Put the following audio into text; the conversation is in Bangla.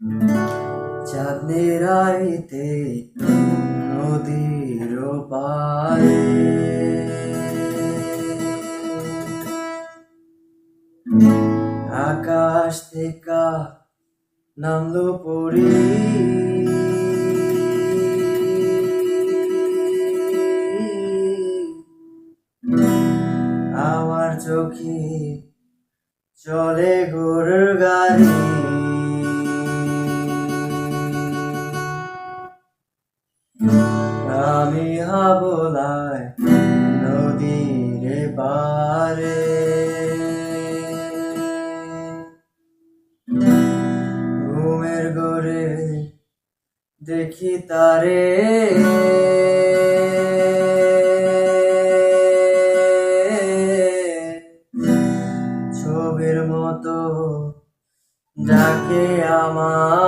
চাঁদের আইতে নদীর পারে আকাশ থেকে নামলো পরি আমার চোখে চলে গরুর গাড়ি আমি হাবলায় নদীর পারে ঘুমের ঘরে দেখি তারে ছবির মতো ডাকে আমার